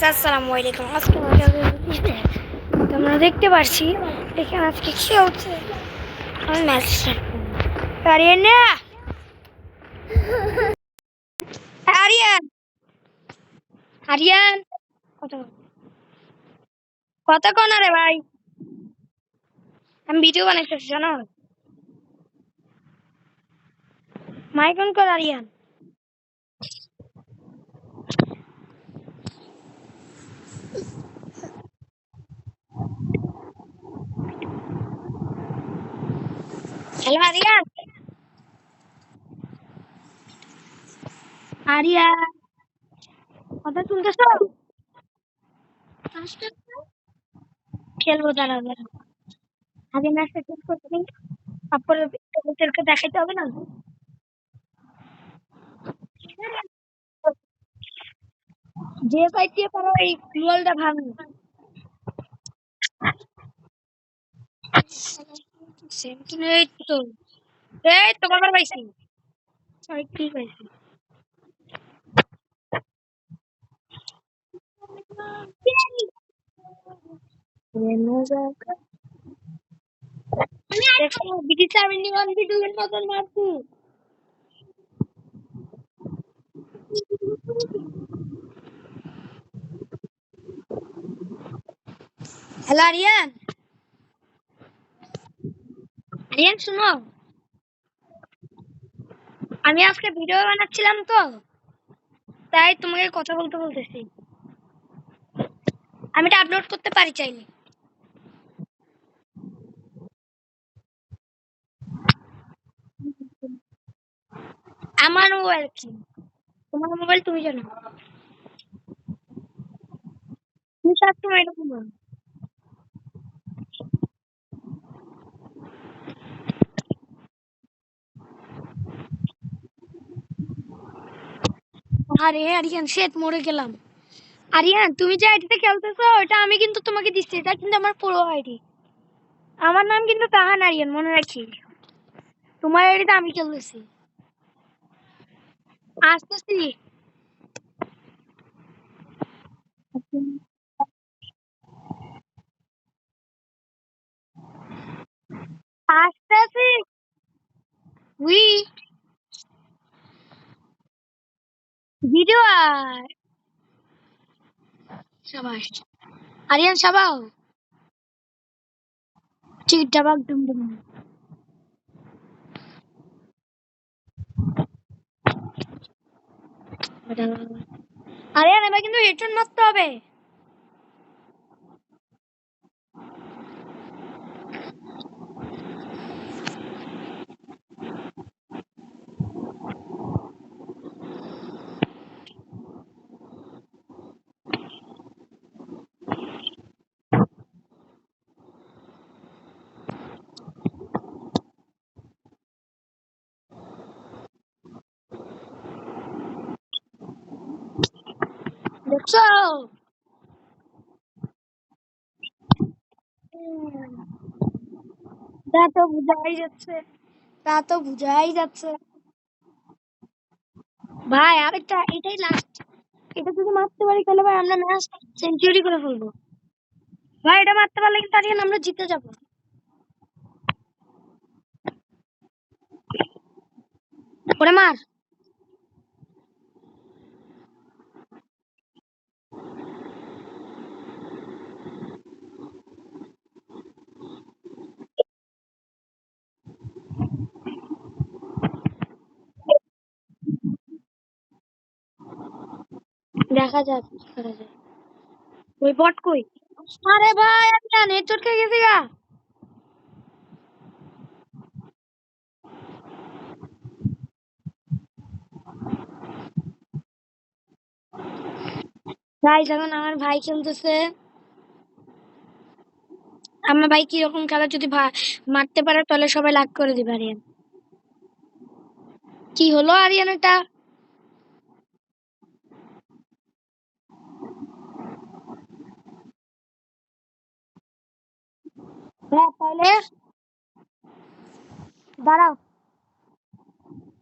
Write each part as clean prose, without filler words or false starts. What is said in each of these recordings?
আসসালামু আলাইকুম। আজকে তোমরা দেখতে পাচ্ছি এখানে আজকে কি হচ্ছে। আমি ম্যাচ আরিয়ান না আরিয়ান আরিয়ান কথা কথা কোন রে ভাই, আমি ভিডিও বানাইতেছি জানো। মাইক অন কর আরিয়ান। হ্যালো আরিয়ান। আরিয়ান কথা শুনতেছ? খেলবো দাঁড়াও দাঁড়াও, আগে ম্যাচটা শেষ করতে দিন, তারপরে ওদেরকে দেখাইতে হবে না। যে পাইতে পারো এই গোলটা ভাঙো। এই তো এই তো কবার পাইছি, সরি কি পাইছি। দেখো বিটি 71 ভিডিওর মতন মারছি। হ্যালো আরিয়ান। আরিয়ান শুনো, আমি আজকে ভিডিও বানাচ্ছিলাম তো, তাই তোমাকে কথা বলতে বলতেছি। আমি এটা আপলোড করতে পারি চাইলে। আমার মোবাইল কি, তোমার মোবাইল তুমি জানো, তুমি সবসময় এরকম বলো। আরে আরিয়ান শেট মরে গেলাম। আরিয়ান তুমি যে আইডিতে খেলতেছো ওটা আমি কিন্তু তোমাকে দিচ্ছি, এটা কিন্তু আমার পুরো আইডি। আমার নাম কিন্তু তাহান আরিয়ান, মনে রাখি। তোমার আইডিতে আমি খেলতেছি। আসতেছি। আসতেছি। উই ভিডিও আর সাবাস আরিয়ান সাবাও। ঠিক ডাবাক ডুমডুম। আরিয়ান এবার কিন্তু হেডশট মারতে হবে। দেখছো? তা তো বুঝাই যাচ্ছে, তা তো বুঝাই যাচ্ছে। ভাই আরেকটা, এটাই লাস্ট। এটা যদি মারতে পারি তাহলে ভাই আমরা ম্যাচ সেঞ্চুরি করে ফেলবো। ভাই এটা মারতে পারলে কিন্তু আরিয়ান আমরা জিতে যাবো। ওরে মার। দেখা যাক কি করা যায়। ওই বট কই? আরে ভাই আরিয়ান হেডশট খেয়ে গেছে গা। ভাই যখন আমার ভাই খেলতেছে, আমার ভাই কিরকম খেলা যদি মারতে পারে তাহলে সবাই লাগ করে দিবে আরিয়ান। কি হলো আরিয়ান এটা? হ্যাঁ তাহলে দাঁড়াও,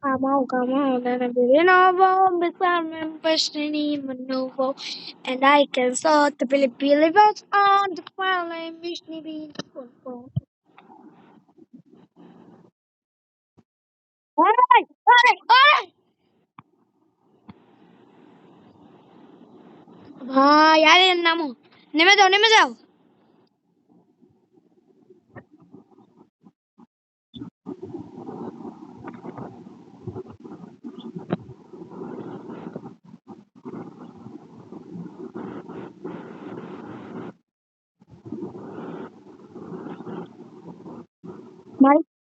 Come on, and I'm getting over beside my questioning maneuver. And I can sort the Billy Billy box on the file and wish me be the Alright, alright, alright! ভাই আরে নামো নেমে যাও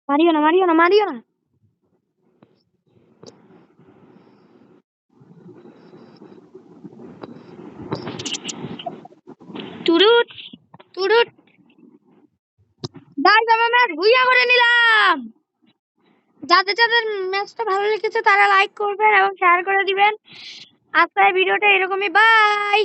মারি মারিও না টুরুট টুরুট গাইস আমরা match Bhuiyan করে নিলাম যাদের যাদের ম্যাচটা ভালো লেগেছে তারা লাইক করবেন এবং শেয়ার করে দিবেন আজকের ভিডিওটা এরকমই বাই